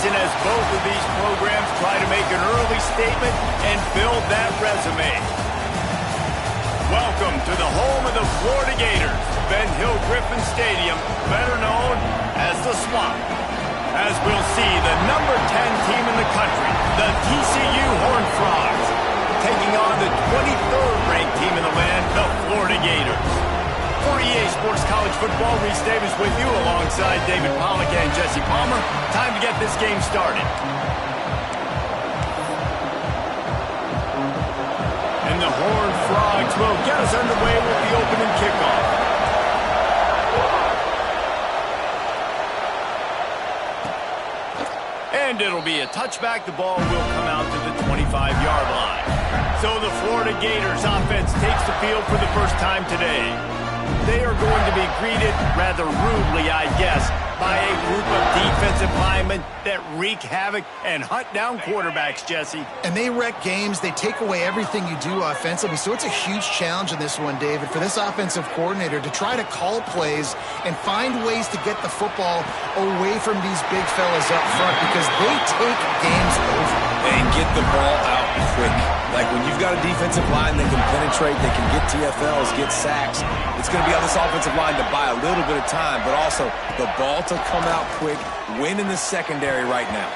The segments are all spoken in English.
season as both of these programs try to make an early statement and build that resume. Welcome to the home of the Florida Gators, Ben Hill Griffin Stadium, better known as the Swamp. As we'll see, the number 10 team in the country, the TCU Horned Frogs, taking on the 23rd ranked team in the land, the Florida Gators. For EA Sports College Football, Reese Davis with you alongside David Pollack and Jesse Palmer. Time to get this game started. And the Horned Frogs will get us underway with the opening kickoff. And it'll be a touchback. The ball will come out to the 25-yard line. So the Florida Gators offense takes the field for the first time today. They are going to be greeted rather rudely, I guess, by a group of defensive linemen that wreak havoc and hunt down quarterbacks, Jesse. And they wreck games. They take away everything you do offensively. So it's a huge challenge in this one, David, for this offensive coordinator to try to call plays and find ways to get the football away from these big fellas up front because they take games over. And get the ball out quick. Like when you've got a defensive line that can penetrate, they can get TFLs, get sacks, it's going to be on this offensive line to buy a little bit of time, but also the ball to come out quick, win in the secondary right now.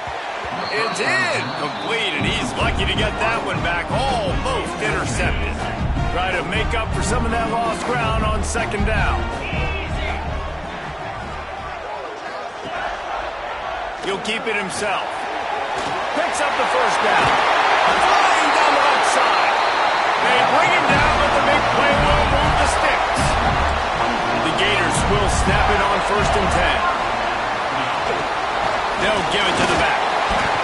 It's in, complete, and he's lucky to get that one back, almost intercepted. Try to make up for some of that lost ground on second down. He'll keep it himself. Picks up the first down. Flying down the left side. They bring him down, but the big play will move the sticks. The Gators will snap it on 1st and 10. They'll give it to the back.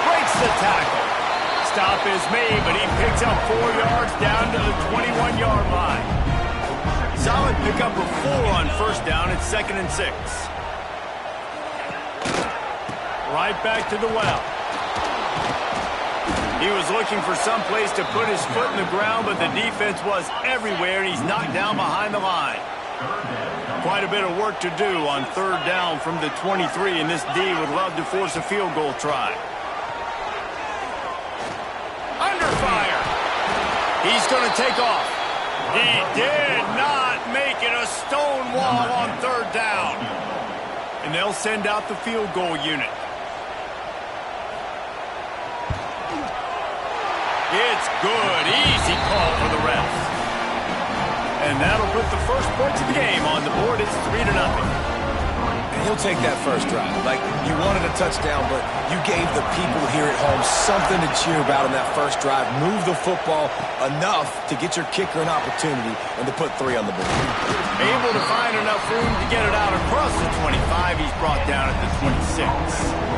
Breaks the tackle. Stop is made, but he picks up 4 yards down to the 21-yard line. Solid pickup of 4 on 1st down. It's 2nd and 6. Right back to the well. He was looking for some place to put his foot in the ground, but the defense was everywhere, and he's knocked down behind the line. Quite a bit of work to do on 3rd down from the 23, and this D would love to force a field goal try. Under fire. He's going to take off. He did not make it a stone wall on 3rd down. And they'll send out the field goal unit. It's good. Easy call for the refs. And that'll put the first points of the game on the board. It's 3-0. And he'll take that first drive. Like, you wanted a touchdown, but you gave the people here at home something to cheer about in that first drive. Move the football enough to get your kicker an opportunity and to put 3 on the board. Able to find enough room to get it out across the 25. He's brought down at the 26.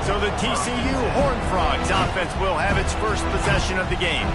So the TCU Horned Frogs offense will have its first possession of the game.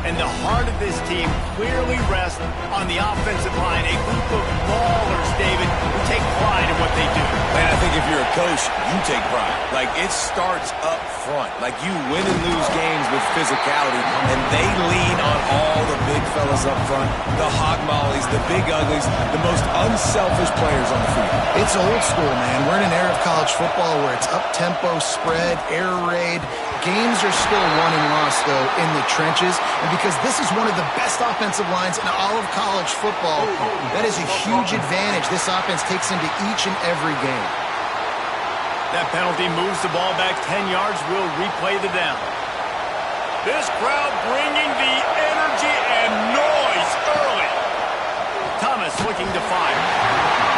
And the heart of this team clearly rests on the offensive line, a group of ballers, David, who take pride in what they do. Man, I think if you're a coach, you take pride. Like, it starts up front. Like, you win and lose games with physicality, and they lean on all the big fellas up front, the hog mollies, the big uglies, the most unselfish players on the field. It's old school, man. We're in an era of college football where it's up-tempo, spread, air raid. Games are still won and lost, though, in the trenches. And because this is one of the best offensive lines in all of college football, that is a huge advantage this offense takes into each and every game. That penalty moves the ball back 10 yards. We'll replay the down. This crowd bringing the energy and noise early. Thomas looking to fire.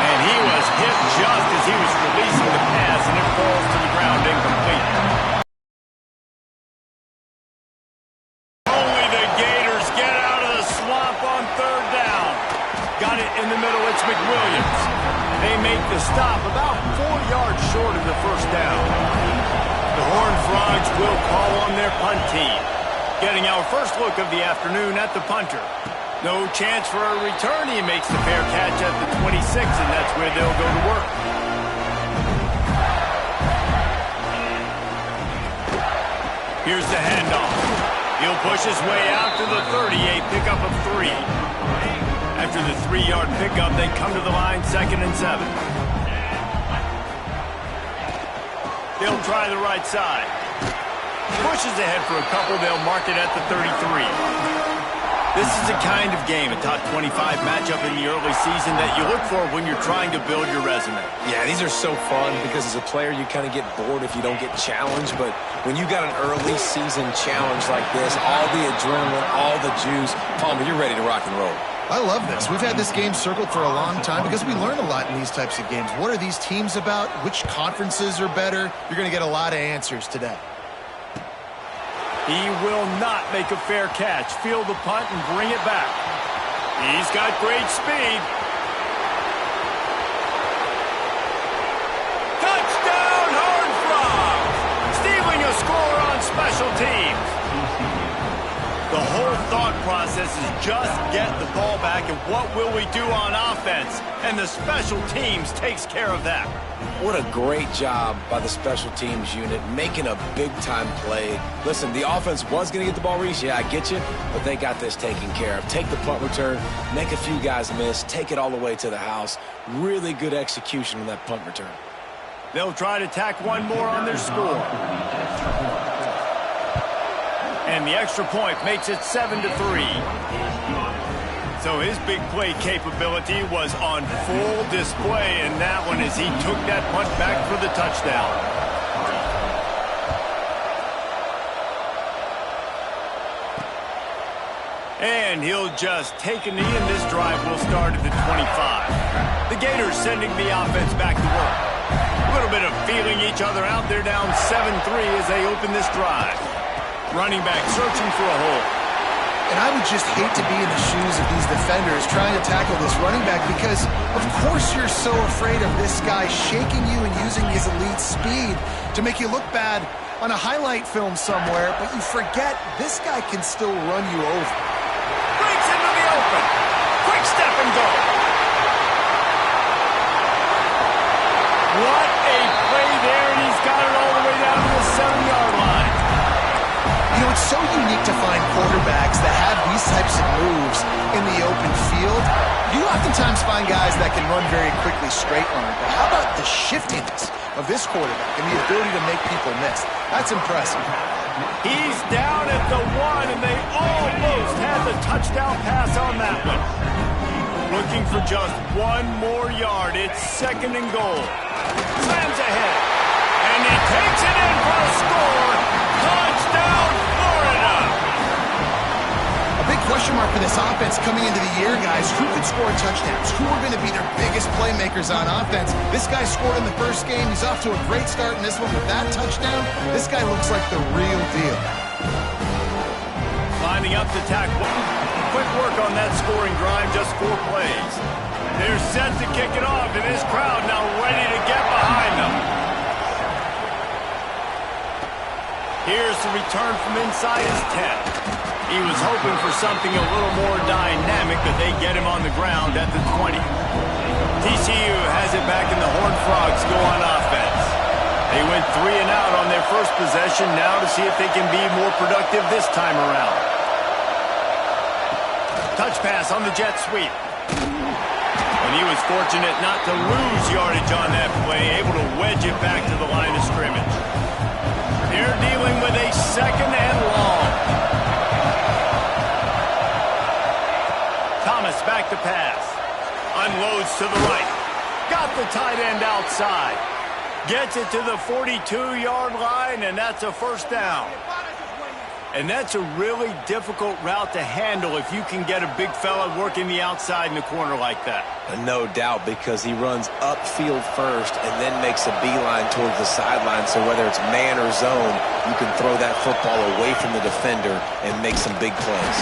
And he was hit just as he was releasing the pass, and it falls to the ground incomplete. Only the Gators get out of the swamp on 3rd down. Got it in the middle. It's McWilliams. They make the stop about 4 yards short of the first down. The Horned Frogs will call on their punt team. Getting our first look of the afternoon at the punter. No chance for a return. He makes the fair catch at the 26, and that's where they'll go to work. Here's the handoff. He'll push his way out to the 38, pickup of 3. After the 3-yard pickup, they come to the line, 2nd and 7. They'll try the right side. Pushes ahead for a couple. They'll mark it at the 33. This is the kind of game, a top 25 matchup in the early season, that you look for when you're trying to build your resume. Yeah, these are so fun because as a player, you kind of get bored if you don't get challenged. But when you got an early season challenge like this, all the adrenaline, all the juice, Palmer, you're ready to rock and roll. I love this. We've had this game circled for a long time because we learn a lot in these types of games. What are these teams about? Which conferences are better? You're going to get a lot of answers today. He will not make a fair catch. Field the punt and bring it back. He's got great speed. Touchdown, Horned Frogs! Stealing a score on special teams. The whole thought process is just get the ball back and what will we do on offense? And the special teams takes care of that. What a great job by the special teams unit, making a big-time play. Listen, the offense was going to get the ball, Reese. Yeah, I get you, but they got this taken care of. Take the punt return, make a few guys miss, take it all the way to the house. Really good execution on that punt return. They'll try to tack one more on their score. And the extra point makes it 7-3. So his big play capability was on full display in that one as he took that punt back for the touchdown. And he'll just take a knee, and this drive will start at the 25. The Gators sending the offense back to work. A little bit of feeling each other out. They're down 7-3 as they open this drive. Running back searching for a hole. And I would just hate to be in the shoes of these defenders trying to tackle this running back because, of course, you're so afraid of this guy shaking you and using his elite speed to make you look bad on a highlight film somewhere, but you forget this guy can still run you over. Breaks into the open. Quick step and go. What a play there, and he's got it all the way down to the 7-yard line. You know, it's so unique to find quarterbacks that have these types of moves in the open field. You oftentimes find guys that can run very quickly straight line, but how about the shiftiness of this quarterback and the ability to make people miss? That's impressive. He's down at the 1, and they almost had the touchdown pass on that one. Looking for just one more yard. It's 2nd and goal. Slams ahead, and he takes it in for a score. Touchdown, Florida! A big question mark for this offense coming into the year, guys. Who could score touchdowns? Who are going to be their biggest playmakers on offense? This guy scored in the first game. He's off to a great start in this one with that touchdown. This guy looks like the real deal. Lining up to tackle. Quick work on that scoring drive, just 4 plays. They're set to kick it off, and this crowd now ready to get behind them. Here's the return from inside his 10. He was hoping for something a little more dynamic, but they get him on the ground at the 20. TCU has it back, and the Horned Frogs go on offense. They went 3 and out on their first possession, now to see if they can be more productive this time around. Touch pass on the jet sweep. And he was fortunate not to lose yardage on that play, able to wedge it back to the line of scrimmage. They're dealing with a 2nd and long. Thomas back to pass. Unloads to the right. Got the tight end outside. Gets it to the 42-yard line, and that's a 1st down. And that's a really difficult route to handle if you can get a big fella working the outside in the corner like that. No doubt, because he runs upfield first and then makes a beeline towards the sideline. So whether it's man or zone, you can throw that football away from the defender and make some big plays.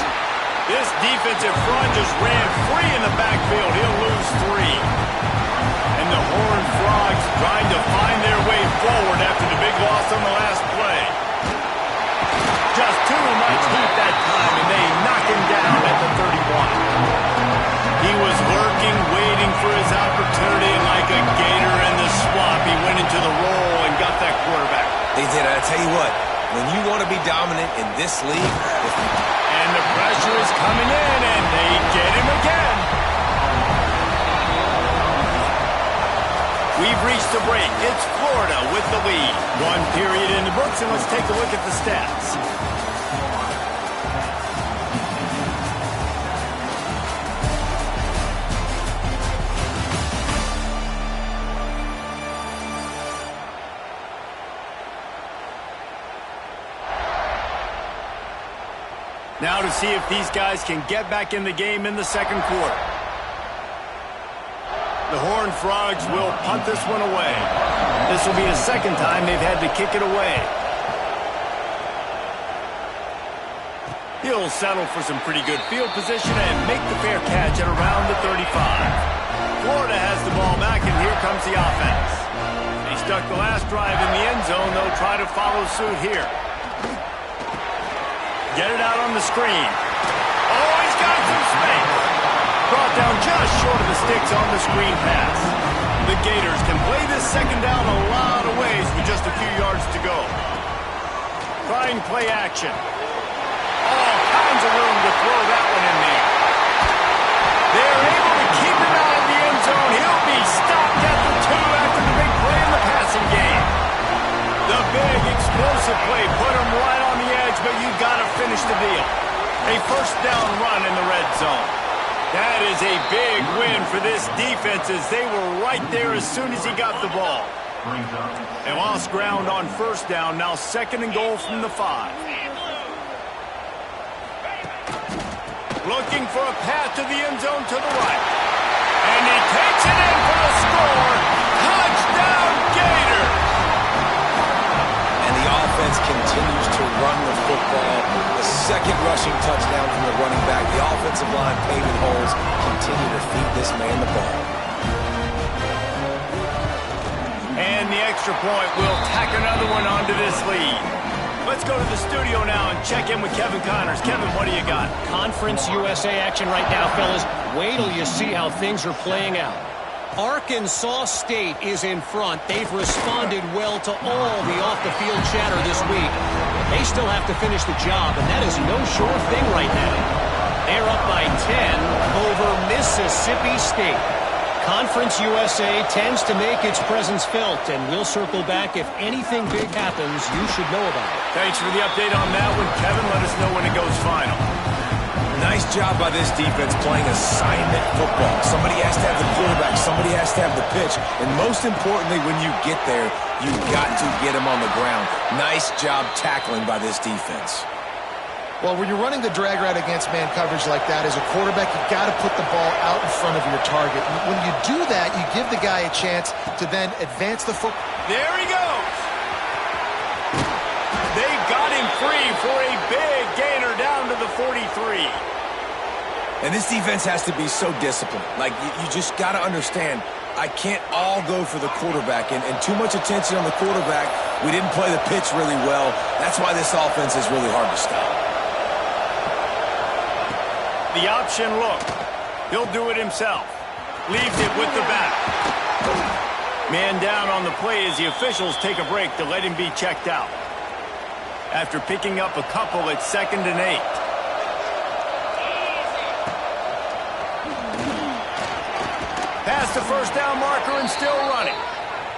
This defensive front just ran free in the backfield. He'll lose 3. And the Horned Frogs trying to find their way forward after the big loss on the last play. Just too much heat that time, and they knock him down at the 31. He was lurking, waiting for his opportunity, and like a gator in the swamp, he went into the roll and got that quarterback. They did. I tell you what, when you want to be dominant in this league... And the pressure is coming in, and they get him again. We've reached a break. It's Florida with the lead. One period in the books, and let's take a look at the stats. Now to see if these guys can get back in the game in the second quarter. The Horned Frogs will punt this one away. This will be the second time they've had to kick it away. He'll settle for some pretty good field position and make the fair catch at around the 35. Florida has the ball back, and here comes the offense. They stuck the last drive in the end zone. They'll try to follow suit here. Get it out on the screen. Oh, he's got some space. Brought down just short of the sticks on the screen pass. The Gators can play this second down a lot of ways with just a few yards to go. Trying play action. All kinds of room to throw that one in there. They're able to keep him out of the end zone. He'll be stopped at the 2 after the big play in the passing game. The big explosive play put him right on the edge, but you got to finish the deal. A first down run in the red zone. That is a big win for this defense as they were right there as soon as he got the ball. They lost ground on first down, now second and goal from the 5. Looking for a path to the end zone to the right. And he takes it in for the score. Touchdown, Gators! And the offense continues to run the football. The second rushing touchdown from the running back. The offensive line paving holes. Continue to feed this man the ball. And the extra point will tack another one onto this lead. Let's go to the studio now and check in with Kevin Connors. Kevin, what do you got? Conference USA action right now, fellas. Wait till you see how things are playing out. Arkansas State is in front. They've responded well to all the off-the-field chatter this week. They still have to finish the job, and that is no sure thing right now. They're up by 10 over Mississippi State. Conference USA tends to make its presence felt, and we'll circle back if anything big happens you should know about it. Thanks for the update on that one, Kevin. Let us know when it goes final. Nice job by this defense playing assignment football. Somebody has to have the quarterback. Somebody has to have the pitch. And most importantly, when you get there, you've got to get him on the ground. Nice job tackling by this defense. Well, when you're running the drag route against man coverage like that, as a quarterback, you've got to put the ball out in front of your target. When you do that, you give the guy a chance to then advance the football. There he goes. They got him free for a big gainer down to the 43. And this defense has to be so disciplined. Like, you just got to understand, I can't all go for the quarterback. And too much attention on the quarterback. We didn't play the pitch really well. That's why this offense is really hard to stop. The option look. He'll do it himself. Leaves it with the back. Man down on the play as the officials take a break to let him be checked out. After picking up a couple, it's 2nd and 8. Past the first down marker and still running.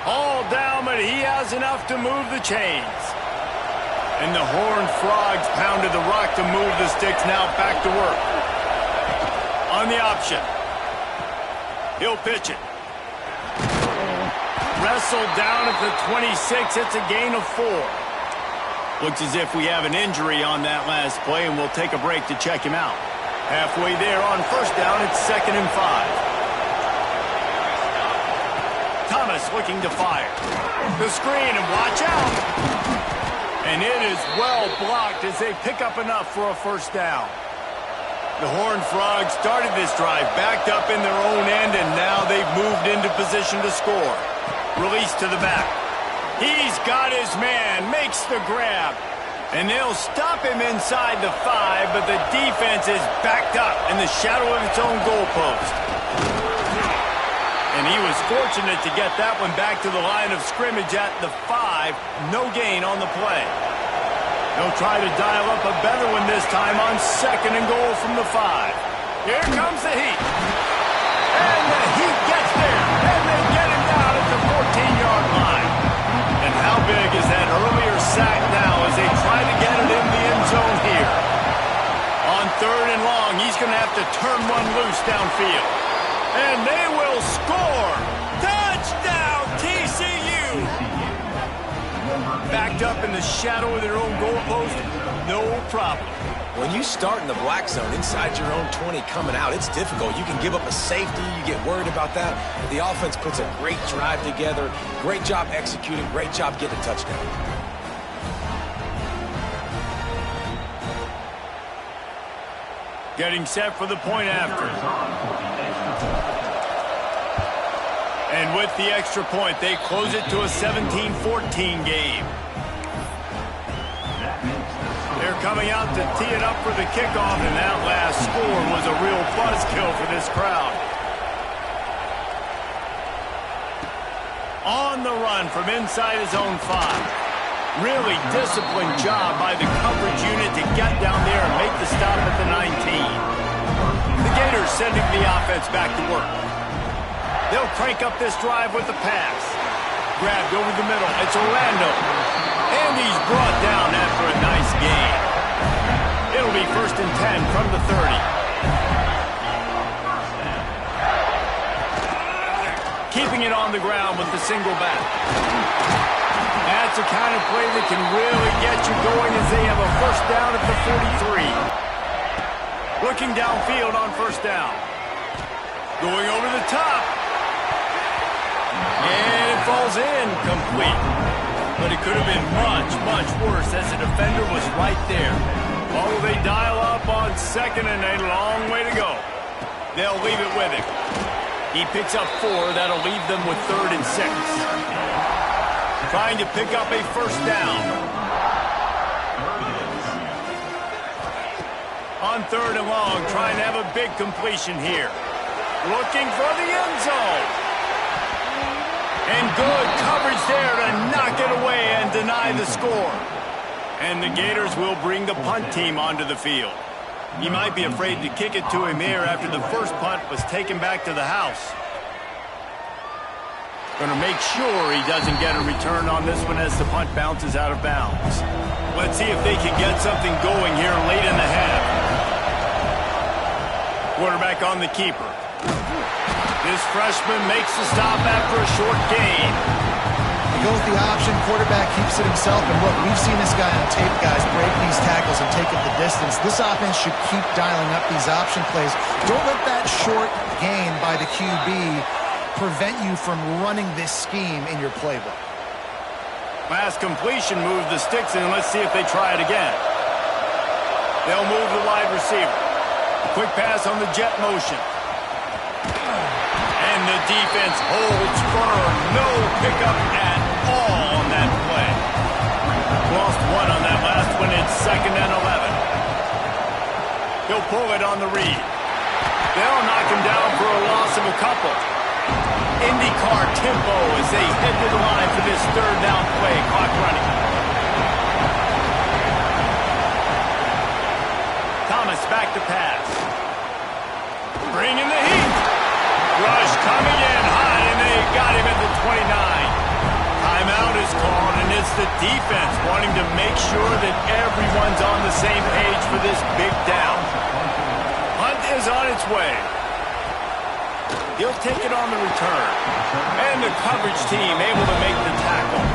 All down, but he has enough to move the chains. And the Horned Frogs pounded the rock to move the sticks. Now back to work. On the option. He'll pitch it. Wrestled down at the 26. It's a gain of 4. Looks as if we have an injury on that last play, and we'll take a break to check him out. Halfway there on first down, it's 2nd and 5. Thomas looking to fire. The screen, and watch out. And it is well blocked as they pick up enough for a first down. The Horned Frogs started this drive, backed up in their own end, and now they've moved into position to score. Release to the back. He's got his man, makes the grab. And they'll stop him inside the 5, but the defense is backed up in the shadow of its own goalpost. And he was fortunate to get that one back to the line of scrimmage at the 5. No gain on the play. They'll try to dial up a better one this time on 2nd and goal from the 5. Here comes the Heat. And the Heat gets there. And they get him down at the earlier sack now as they try to get it in the end zone here. On 3rd and long, he's going to have to turn one loose downfield. And they will score! Touchdown, TCU! Backed up in the shadow of their own goalpost, no problem. When you start in the black zone inside your own 20 coming out, it's difficult. You can give up a safety. You get worried about that. The offense puts a great drive together. Great job executing. Great job getting a touchdown. Getting set for the point after. And with the extra point, they close it to a 17-14 game. They're coming out to tee it up for the kickoff, and that last score was a real buzzkill for this crowd. On the run from inside his own 5. Really disciplined job by the coverage unit to get down there and make the stop at the 19. The Gators sending the offense back to work. They'll crank up this drive with the pass. Grabbed over the middle. It's Orlando. And he's brought down after a nice gain. It'll be 1st and 10 from the 30. Keeping it on the ground with the single back. That's the kind of play that can really get you going as they have a 1st down at the 43. Looking downfield on 1st down. Going over the top. And it falls in complete. But it could have been much, much worse as the defender was right there. Oh, they dial up on 2nd and a long way to go. They'll leave it with him. He picks up 4. That'll leave them with 3rd and 6. Trying to pick up a 1st down. On 3rd and long, trying to have a big completion here. Looking for the end zone. And good coverage there to knock it away and deny the score. And the Gators will bring the punt team onto the field. He might be afraid to kick it to him here after the first punt was taken back to the house. Going to make sure he doesn't get a return on this one as the punt bounces out of bounds. Let's see if they can get something going here late in the half. Quarterback on the keeper. This freshman makes the stop after a short gain. He goes with the option, quarterback keeps it himself, and look, we've seen this guy on tape, guys, break these tackles and take up the distance. This offense should keep dialing up these option plays. Don't let that short gain by the QB prevent you from running this scheme in your playbook. Last completion moved the sticks in. Let's see if they try it again. They'll move the wide receiver. Quick pass on the jet motion. And the defense holds firm. No pickup at all on that play. Lost 1 on that last one. It's 2nd and 11. He'll pull it on the read. They'll knock him down for a loss of a couple. IndyCar tempo as they head to the line for this 3rd down play. Clock running. Thomas back to pass. Bringing the heat. Rush coming in high, and they got him at the 29. Timeout is called, and it's the defense wanting to make sure that everyone's on the same page for this big down. Hunt is on its way. He'll take it on the return. And the coverage team able to make the tackle.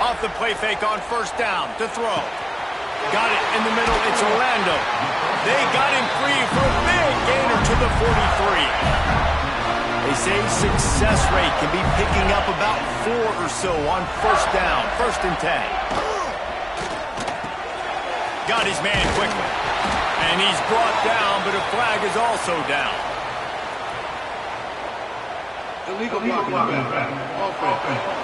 Off the play fake on 1st down to throw. Got it in the middle. It's Orlando. They got him free for a big gainer to the 43. They say success rate can be picking up about 4 or so on 1st down. 1st and 10. Got his man quickly. And he's brought down, but a flag is also down. Illegal blocking. Offense.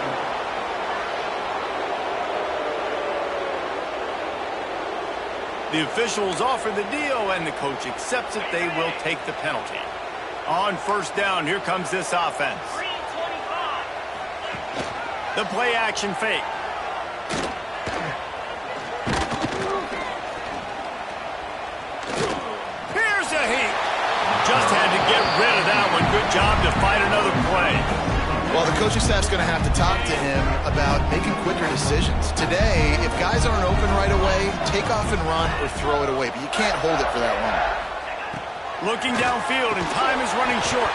The officials offer the deal, and the coach accepts it. They will take the penalty. On 1st down, here comes this offense. The play action fake. good job to fight another play. Well, the coaching staff's going to have to talk to him about making quicker decisions. Today, if guys aren't open right away, take off and run or throw it away. But you can't hold it for that long. Looking downfield, and time is running short.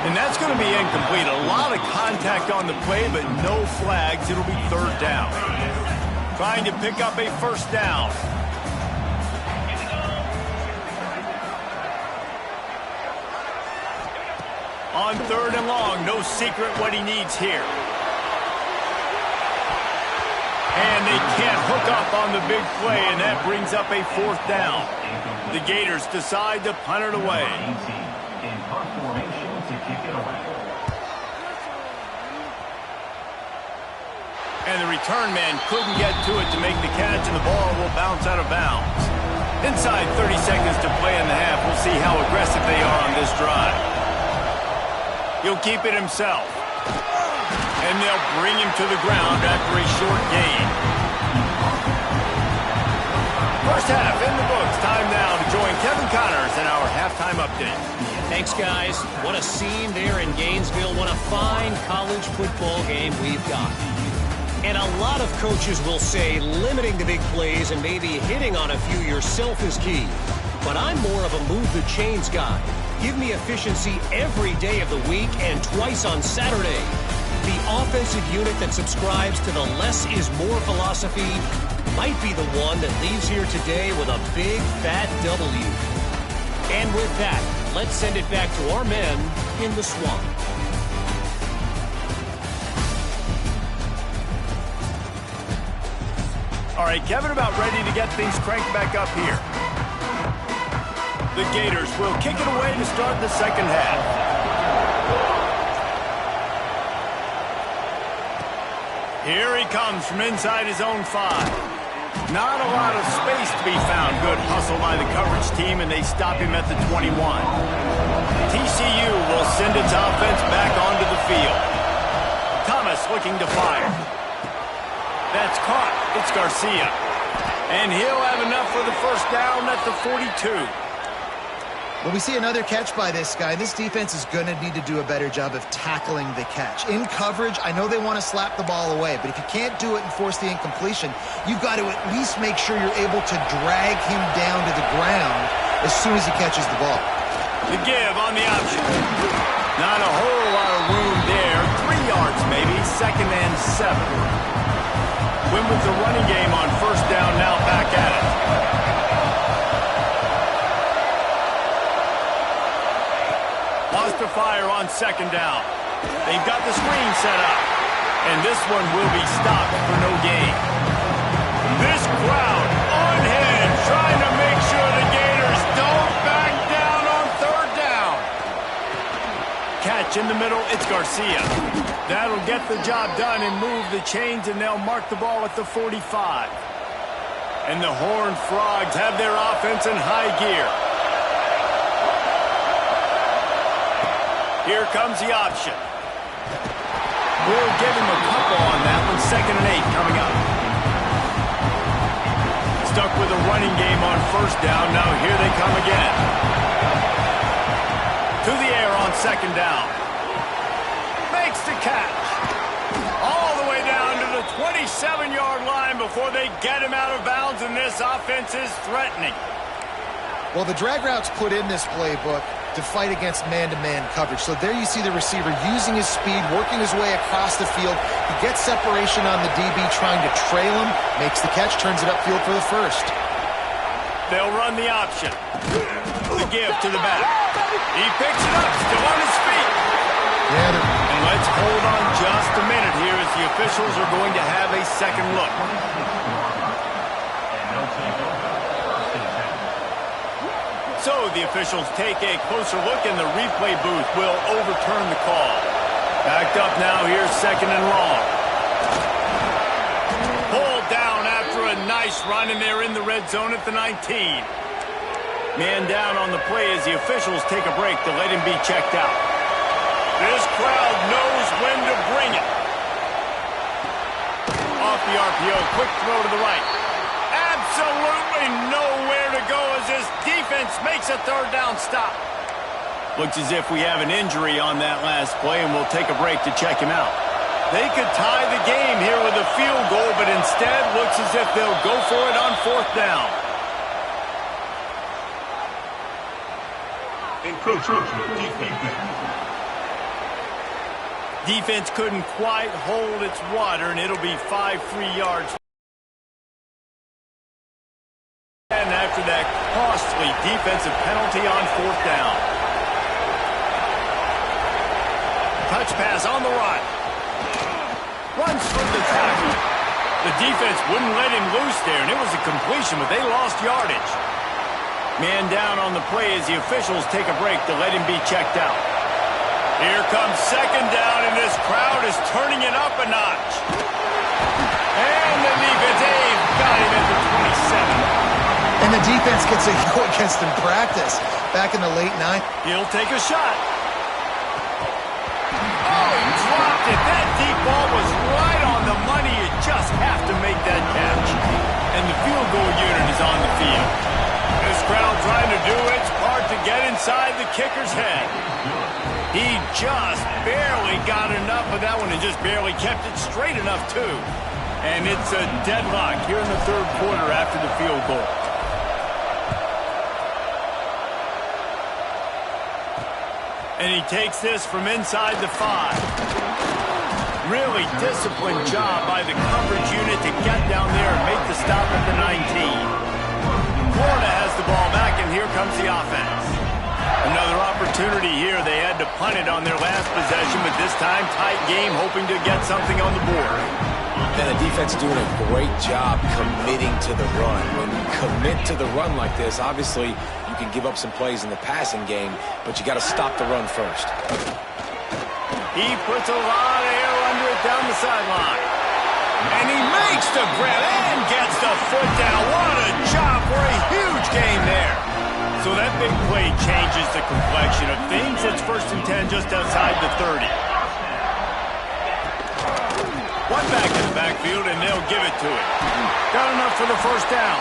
And that's going to be incomplete. A lot of contact on the play, but no flags. It'll be third down. Trying to pick up a first down. On third and long, no secret what he needs here. And they can't hook up on the big play, and that brings up a fourth down. The Gators decide to punt it away. And the return man couldn't get to it to make the catch, and the ball will bounce out of bounds. Inside 30 seconds to play in the half. We'll see how aggressive they are on this drive. He'll keep it himself. And they'll bring him to the ground after a short gain. First half in the books. Time now to join Kevin Connors in our halftime update. Thanks, guys. What a scene there in Gainesville. What a fine college football game we've got. And a lot of coaches will say limiting the big plays and maybe hitting on a few yourself is key. But I'm more of a move the chains guy. Give me efficiency every day of the week and twice on Saturday. The offensive unit that subscribes to the less is more philosophy might be the one that leaves here today with a big fat W. And with that, let's send it back to our men in the swamp. All right, Kevin, about ready to get things cranked back up here. The Gators will kick it away to start the second half. Here he comes from inside his own 5. Not a lot of space to be found. Good hustle by the coverage team, and they stop him at the 21. TCU will send its offense back onto the field. Thomas looking to fire. That's caught. It's Garcia. And he'll have enough for the first down at the 42. Well, we see another catch by this guy. This defense is going to need to do a better job of tackling the catch. In coverage, I know they want to slap the ball away, but if you can't do it and force the incompletion, you've got to at least make sure you're able to drag him down to the ground as soon as he catches the ball. The give on the option. Not a whole lot of room there. 3 yards maybe, second and 7. Win with the running game on first down, now back at it. Lost to fire on second down. They've got the screen set up. And this one will be stopped for no gain. This crowd on hand trying to make sure the Gators don't back down on third down. Catch in the middle, it's Garcia. That'll get the job done and move the chains, and they'll mark the ball at the 45. And the Horned Frogs have their offense in high gear. Here comes the option. We'll give him a couple on that one. Second and 8 coming up. Stuck with a running game on first down. Now here they come again. To the air on second down. Makes the catch. All the way down to the 27-yard line before they get him out of bounds, and this offense is threatening. Well, the drag route's put in this playbook to fight against man-to-man coverage. So there you see the receiver using his speed, working his way across the field. He gets separation on the DB, trying to trail him, makes the catch, turns it upfield for the first. They'll run the option. The give to the back. He picks it up, still on his feet. Yeah, and let's hold on just a minute here as the officials are going to have a second look. So the officials take a closer look, and the replay booth will overturn the call. Backed up now, here's second and long. Pulled down after a nice run, and they're in the red zone at the 19. Man down on the play as the officials take a break to let him be checked out. This crowd knows when to bring it. Off the RPO, quick throw to the right. Absolutely nowhere to go as this defense makes a third down stop. Looks as if we have an injury on that last play, and we'll take a break to check him out. They could tie the game here with a field goal, but instead looks as if they'll go for it on 4th down. Defense couldn't quite hold its water, and it'll be 5 3-yards. And after that costly defensive penalty on 4th down. Touch pass on the run. Runs from the tackle. The defense wouldn't let him loose there, and it was a completion, but they lost yardage. Man down on the play as the officials take a break to let him be checked out. Here comes 2nd down, and this crowd is turning it up a notch. And the defense, they've got him at the 27. And the defense gets a go against in practice back in the late 90s. He'll take a shot. Oh, he dropped it. That deep ball was right on the money. You just have to make that catch. And the field goal unit is on the field. This crowd trying to do its part to get inside the kicker's head. He just barely got enough of that one and just barely kept it straight enough, too. And it's a deadlock here in the 3rd quarter after the field goal. And he takes this from inside the 5. Really disciplined job by the coverage unit to get down there and make the stop at the 19. Florida has the ball back, and here comes the offense. Another opportunity here. They had to punt it on their last possession, but this time tight game, hoping to get something on the board. And the defense doing a great job committing to the run. When you commit to the run like this, obviously you can give up some plays in the passing game, but you got to stop the run first. He puts a lot of air under it down the sideline. And he makes the grab and gets the foot down. What a job for a huge gain there. So that big play changes the complexion of things. It's 1st and 10 just outside the 30. One back in the backfield, and they'll give it to him. Got enough for the 1st down.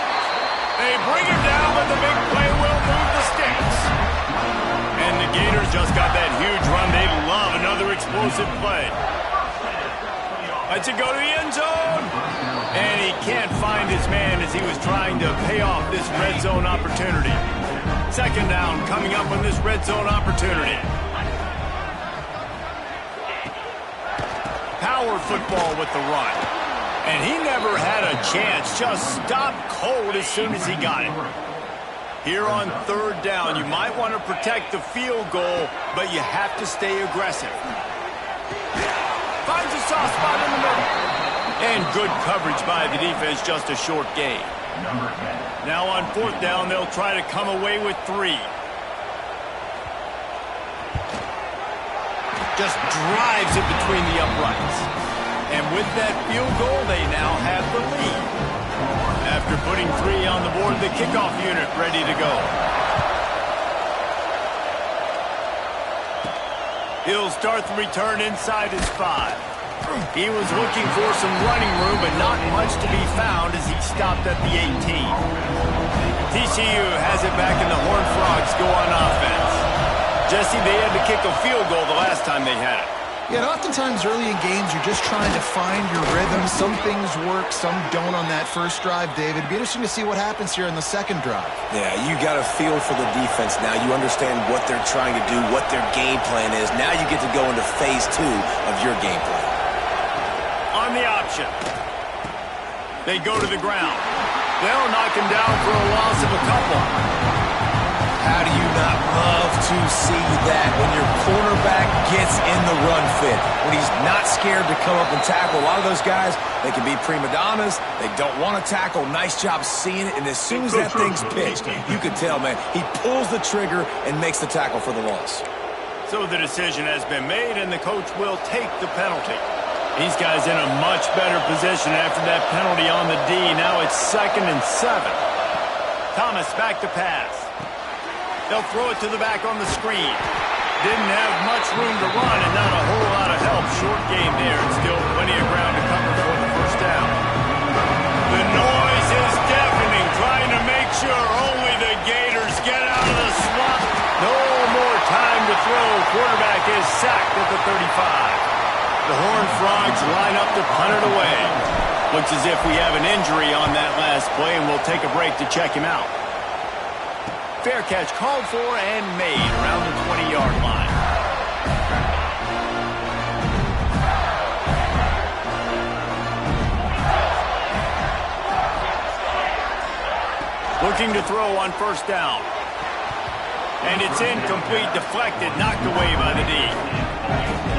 They bring him down, but the big play will move the sticks. And the Gators just got that huge run. They love another explosive play. Lets it go to the end zone. And he can't find his man as he was trying to pay off this red zone opportunity. 2nd down coming up on this red zone opportunity. Power football with the run. And he never had a chance. Just stopped cold as soon as he got it. Here on 3rd down, you might want to protect the field goal, but you have to stay aggressive. Finds a soft spot in the middle. And good coverage by the defense, just a short gain. Now on 4th down, they'll try to come away with 3. Just drives it between the uprights. And with that field goal, they now have the lead. After putting 3 on the board, the kickoff unit ready to go. He'll start the return inside his 5. He was looking for some running room, but not much to be found as he stopped at the 18. TCU has it back, and the Horned Frogs go on offense. Jesse, they had to kick a field goal the last time they had it. Yeah, and oftentimes early in games, you're just trying to find your rhythm. Some things work, some don't on that first drive, David. It'd be interesting to see what happens here in the 2nd drive. Yeah, you got a feel for the defense now. You understand what they're trying to do, what their game plan is. Now you get to go into phase 2 of your game plan. On the option. They go to the ground. They'll knock him down for a loss of a couple. How do you not love to see that when your cornerback gets in the run fit? When he's not scared to come up and tackle. A lot of those guys, they can be prima donnas. They don't want to tackle. Nice job seeing it. And as soon as that thing's pitched, you can tell, man, he pulls the trigger and makes the tackle for the loss. So the decision has been made, and the coach will take the penalty. These guys in a much better position after that penalty on the D. Now it's 2nd and 7. Thomas back to pass. They'll throw it to the back on the screen. Didn't have much room to run and not a whole lot of help. Short game there and still plenty of ground to cover for the 1st down. The noise is deafening, trying to make sure only the Gators get out of the swamp. No more time to quarterback is sacked at the 35. The Horned Frogs line up to punt it away. Looks as if we have an injury on that last play, and we'll take a break to check him out. Fair catch called for and made around the 20-yard line. Looking to throw on first down. And it's incomplete, deflected, knocked away by the D.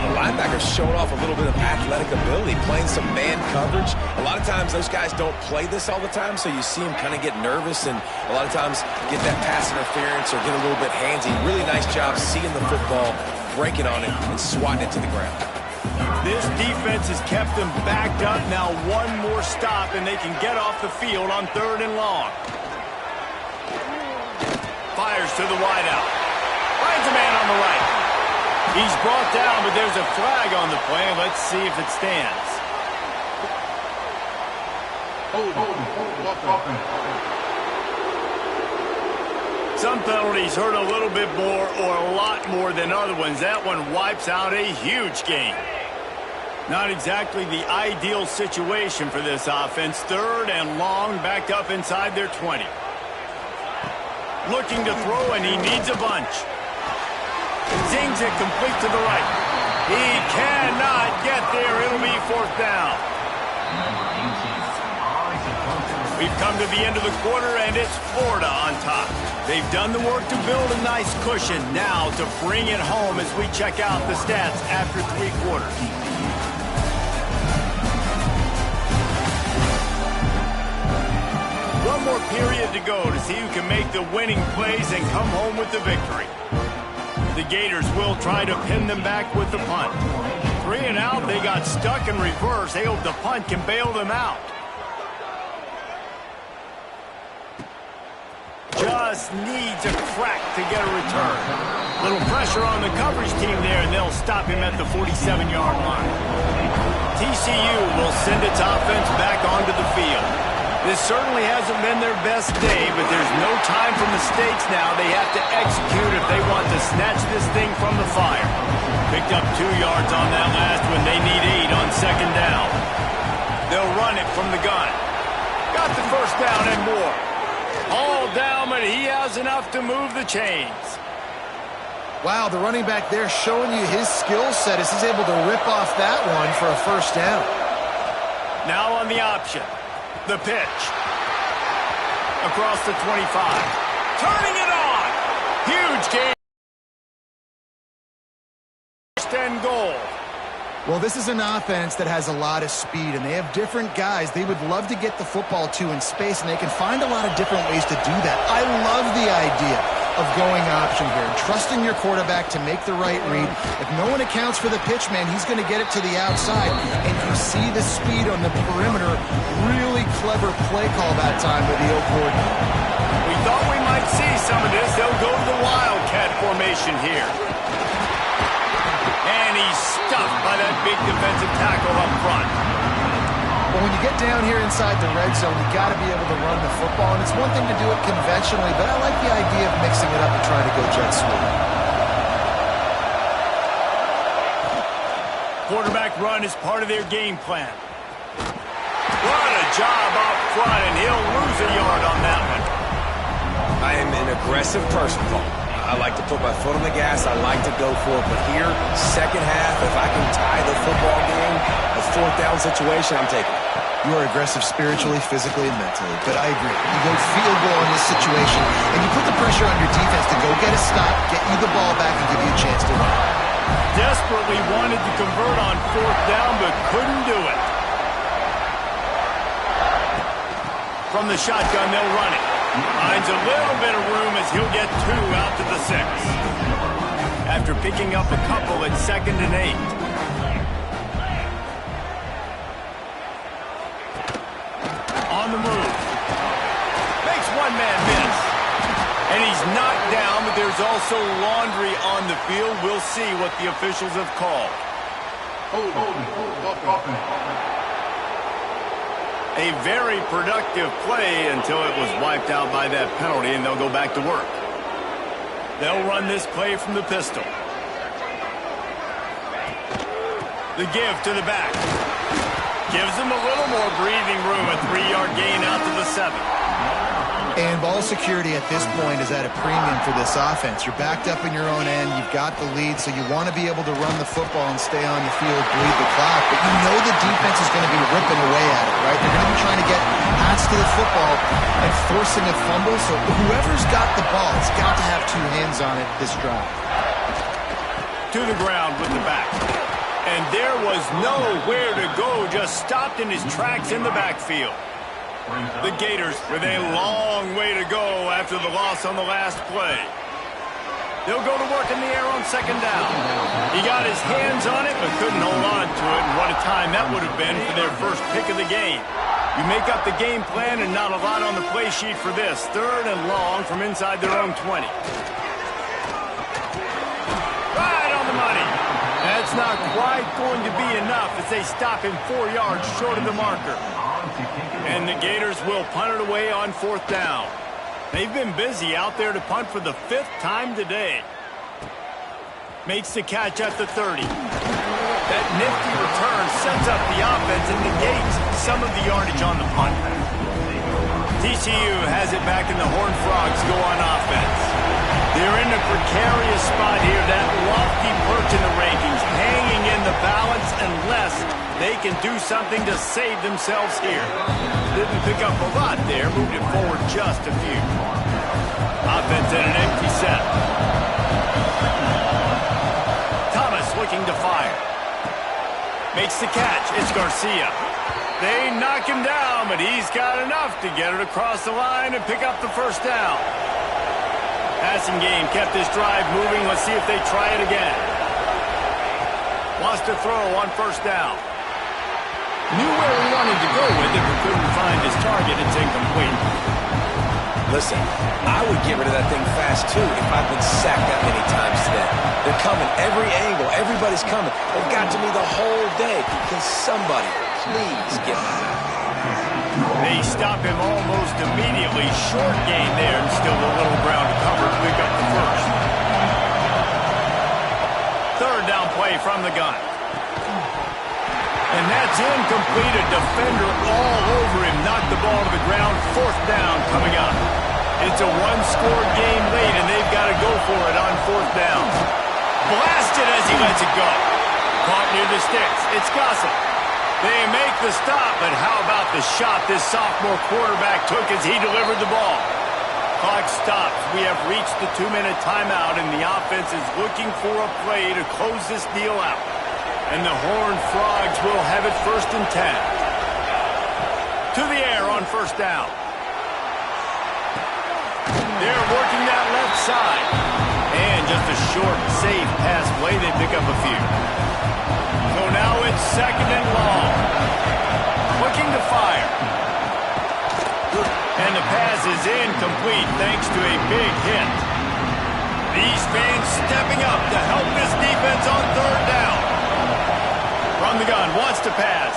The linebacker's showing off a little bit of athletic ability, playing some man coverage. A lot of times those guys don't play this all the time, so you see them kind of get nervous and a lot of times get that pass interference or get a little bit handsy. Really nice job seeing the football, breaking on it, and swatting it to the ground. This defense has kept them backed up. Now one more stop, and they can get off the field on 3rd and long. Fires to the wideout. Finds a man on the right. He's brought down, but there's a flag on the play. Let's see if it stands. Some penalties hurt a little bit more or a lot more than other ones. That one wipes out a huge game. Not exactly the ideal situation for this offense. 3rd and long, backed up inside their 20. Looking to throw, and he needs a bunch. Zings it complete to the right. He cannot get there. It'll be 4th down. We've come to the end of the quarter, and it's Florida on top. They've done the work to build a nice cushion. Now to bring it home as we check out the stats after 3 quarters. One more period to go to see who can make the winning plays and come home with the victory. The Gators will try to pin them back with the punt. 3 and out, they got stuck in reverse. They hope the punt can bail them out. Just needs a crack to get a return. Little pressure on the coverage team there, and they'll stop him at the 47-yard line. TCU will send its offense back onto the field. This certainly hasn't been their best day, but there's no time for mistakes now. They have to execute if they want to snatch this thing from the fire. Picked up 2 yards on that last one. They need 8 on 2nd down. They'll run it from the gun. Got the first down and more. All down, but he has enough to move the chains. Wow, the running back there showing you his skill set as he's able to rip off that one for a first down. Now on the option. The pitch. Across the 25. Turning it on. Huge game. First and goal. Well, this is an offense that has a lot of speed, and they have different guys they would love to get the football to in space, and they can find a lot of different ways to do that. I love the idea of going option here, trusting your quarterback to make the right read. If no one accounts for the pitch, man, he's going to get it to the outside, and you see the speed on the perimeter. Really clever play call that time with the O-Coordinator. We thought we might see some of this. They'll go to the Wildcat formation here. And he's stuffed by that big defensive tackle up front. Well, when you get down here inside the red zone, you got to be able to run the football. And it's one thing to do it conventionally, but I like the idea of mixing it up and trying to go jet sweep. Quarterback run is part of their game plan. What a job up front, and he'll lose a yard on that one. I am an aggressive person, Paul. I like to put my foot on the gas. I like to go for it. But here, 2nd half, if I can tie the football game, a 4th down situation, I'm taking it. You are aggressive spiritually, physically, and mentally. But I agree. You go field goal in this situation, and you put the pressure on your defense to go get a stop, get you the ball back, and give you a chance to win. Desperately wanted to convert on 4th down, but couldn't do it. From the shotgun, they'll run it. Finds a little bit of room as he'll get 2 out to the 6. After picking up a couple at 2nd and 8. On the move. Makes one man miss. And he's knocked down, but there's also laundry on the field. We'll see what the officials have called. A very productive play until it was wiped out by that penalty, and they'll go back to work. They'll run this play from the pistol. The give to the back. Gives them a little more breathing room. A 3-yard gain out to the 7. And ball security at this point is at a premium for this offense. You're backed up in your own end. You've got the lead, so you want to be able to run the football and stay on the field, bleed the clock. But you know the defense is going to be ripping away at it, right? They're going to be trying to get hats to the football and forcing a fumble. So whoever's got the ball has got to have 2 hands on it this drive. To the ground with the back. And there was nowhere to go, just stopped in his tracks in the backfield. The Gators with a long way to go after the loss on the last play. They'll go to work in the air on 2nd down. He got his hands on it but couldn't hold on to it, and what a time that would have been for their first pick of the game. You make up the game plan and not a lot on the play sheet for this. 3rd and long from inside their own 20. Right on the money. That's not quite going to be enough as they stop him 4 yards short of the marker. And the Gators will punt it away on 4th down. They've been busy out there to punt for the 5th time today. Makes the catch at the 30. That nifty return sets up the offense and negates some of the yardage on the punt. TCU has it back and the Horned Frogs go on offense. They're in a precarious spot here, that lofty perch in the rankings, hanging in the balance unless they can do something to save themselves here. Didn't pick up a lot there, moved it forward just a few. Offense in an empty set. Thomas looking to fire. Makes the catch. It's Garcia. They knock him down, but he's got enough to get it across the line and pick up the 1st down. Passing game kept this drive moving. Let's see if they try it again. Wants to throw on 1st down. Knew where he wanted to go with it, but couldn't find his target. It's incomplete. Listen, I would get rid of that thing fast, too, if I'd been sacked that many times today. They're coming every angle. Everybody's coming. They've got to me the whole day. Can somebody please get me? They stop him almost immediately. Short gain there, and still a little ground to cover to pick up the 1st. 3rd down play from the gun. And that's incomplete. A defender all over him. Knocked the ball to the ground. 4th down coming up. It's a 1-score game late, and they've got to go for it on 4th down. Blasted as he lets it go. Caught near the sticks. It's Gossip. They make the stop, but how about the shot this sophomore quarterback took as he delivered the ball? Clock stops. We have reached the 2-minute timeout, and the offense is looking for a play to close this deal out. And the Horned Frogs will have it 1st and 10. To the air on 1st down. They're working that left side. And just a short, safe pass play. They pick up a few. So now it's 2nd and long. Looking to fire. And the pass is incomplete thanks to a big hit. These fans stepping up to help this defense on 3rd down. From the gun, wants to pass.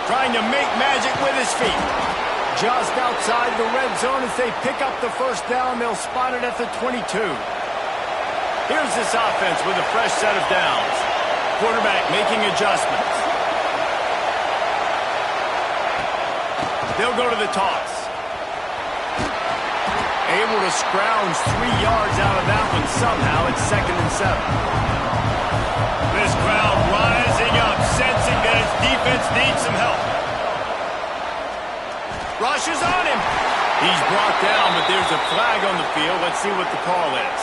Trying to make magic with his feet. Just outside the red zone as they pick up the 1st down. They'll spot it at the 22. Here's this offense with a fresh set of downs. Quarterback making adjustments. They'll go to the toss. Able to scrounge 3 yards out of that one somehow. It's 2nd and 7. This crowd rising up, sensing that its defense needs some help. Rushes on him. He's brought down, but there's a flag on the field. Let's see what the call is.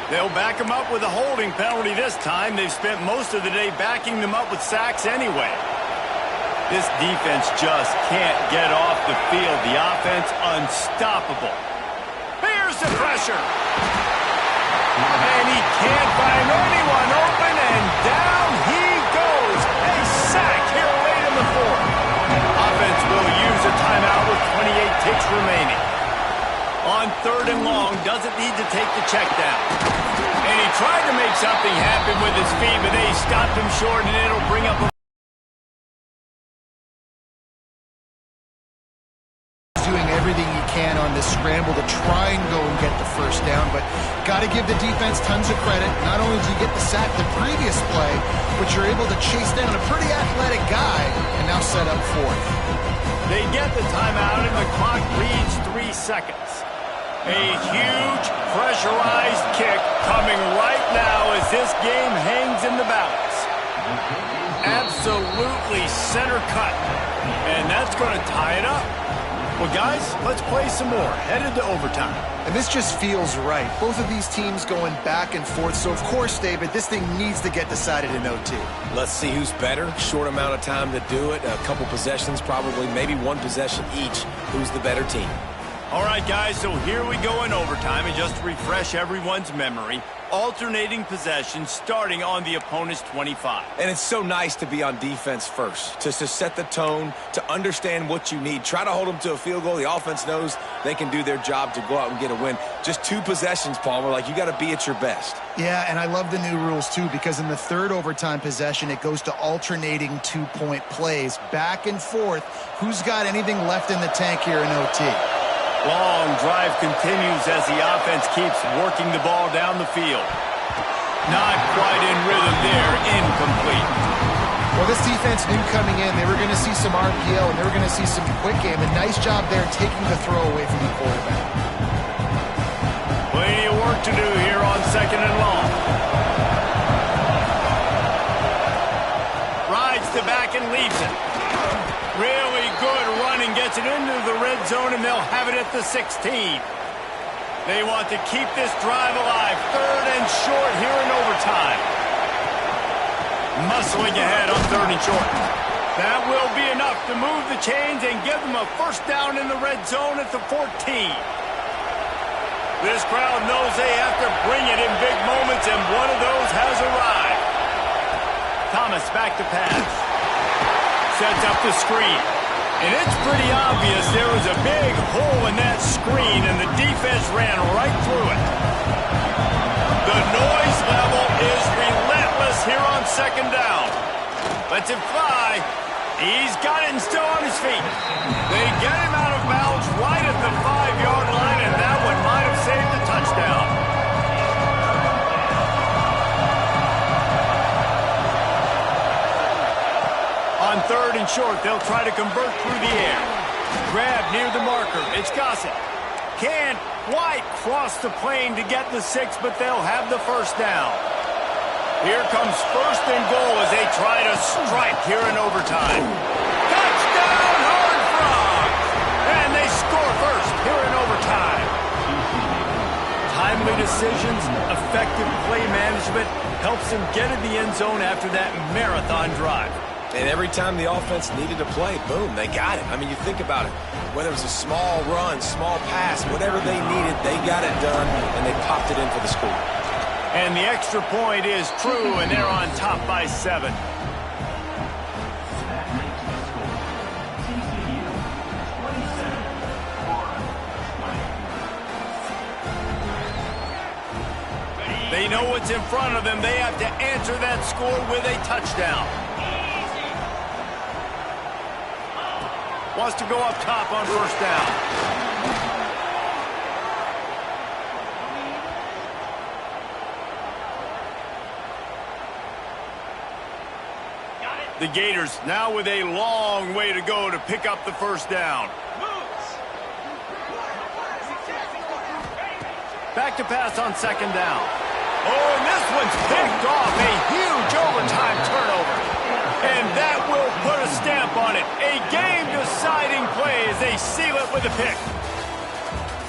They'll back him up with a holding penalty this time. They've spent most of the day backing them up with sacks anyway. This defense just can't get off the field. The offense unstoppable. Here's the pressure. And he can't find anyone open, and down he goes. A sack here late in the 4th. Offense will use a timeout with 28 ticks remaining. On 3rd and long, doesn't need to take the check down. And he tried to make something happen with his feet, but they stopped him short, and it'll bring up a... Doing everything he can on this scramble to try and go and get the first down, but got to give the defense tons of credit. Not only do you get the sack the previous play, but you're able to chase down a pretty athletic guy and now set up fourth. They get the timeout and the clock reads 3 seconds. A huge pressurized kick coming right now as this game hangs in the balance. Absolutely center cut. And that's going to tie it up. Well, guys, let's play some more. Headed to overtime. And this just feels right. Both of these teams going back and forth. So, of course, David, this thing needs to get decided in OT. Let's see who's better. Short amount of time to do it. A couple possessions, probably maybe one possession each. Who's the better team? All right, guys, so here we go in overtime. And just to refresh everyone's memory, alternating possessions starting on the opponent's 25. And it's so nice to be on defense first, to set the tone, to understand what you need. Try to hold them to a field goal. The offense knows they can do their job to go out and get a win. Just 2 possessions, Palmer. Like, you got to be at your best. Yeah, and I love the new rules, too, because in the third overtime possession, it goes to alternating 2-point plays. Back and forth. Who's got anything left in the tank here in OT? Long drive continues as the offense keeps working the ball down the field. Not quite in rhythm there, incomplete. Well, this defense knew coming in they were going to see some RPO and they were going to see some quick game. A nice job there taking the throw away from the quarterback. Plenty of work to do here on 2nd and long. Rides the back and leaves it. Really good running, gets it into the red zone, and they'll have it at the 16. They want to keep this drive alive. 3rd and short here in overtime. Muscling ahead on 3rd and short. That will be enough to move the chains and give them a first down in the red zone at the 14. This crowd knows they have to bring it in big moments, and one of those has arrived. Thomas back to pass. Sets up the screen. And it's pretty obvious there was a big hole in that screen, and the defense ran right through it. The noise level is relentless here on 2nd down. Lets it fly. He's got it and still on his feet. They get him out of bounds right at the 5-yard line, and that one might have saved the touchdown. On 3rd and short, they'll try to convert through the air. Grab near the marker. It's Gossett. Can't quite cross the plane to get the 6, but they'll have the first down. Here comes 1st and goal as they try to strike here in overtime. Touchdown, Horned Frogs! And they score first here in overtime. Timely decisions, effective play management helps them get in the end zone after that marathon drive. And every time the offense needed to play, boom, they got it. I mean, you think about it. Whether it was a small run, small pass, whatever they needed, they got it done, and they popped it in for the score. And the extra point is true, and they're on top by 7. They know what's in front of them. They have to answer that score with a touchdown. Wants to go up top on 1st down. The Gators now with a long way to go to pick up the first down. Back to pass on 2nd down. Oh, and this one's picked off. A huge overtime turnover. And that will put a stamp on it. A game-deciding play as they seal it with a pick.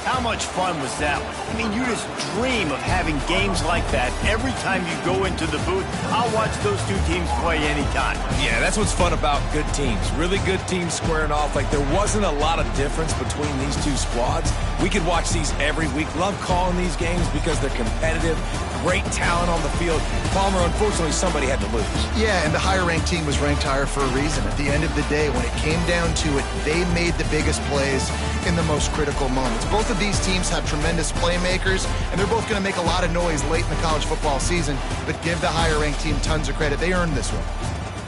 How much fun was that one? I mean, you just dream of having games like that every time you go into the booth. I'll watch those two teams play anytime. Yeah, that's what's fun about good teams. Really good teams squaring off. Like, there wasn't a lot of difference between these two squads. We could watch these every week. Love calling these games because they're competitive. Great talent on the field. Palmer, unfortunately, somebody had to lose. Yeah, and the higher-ranked team was ranked higher for a reason. At the end of the day, when it came down to it, they made the biggest plays in the most critical moments. Both of these teams have tremendous playmakers, and they're both going to make a lot of noise late in the college football season, but give the higher-ranked team tons of credit. They earned this one.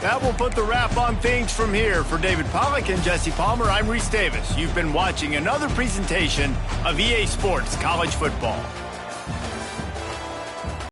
That will put the wrap on things from here. For David Pollack and Jesse Palmer, I'm Reese Davis. You've been watching another presentation of EA Sports College Football.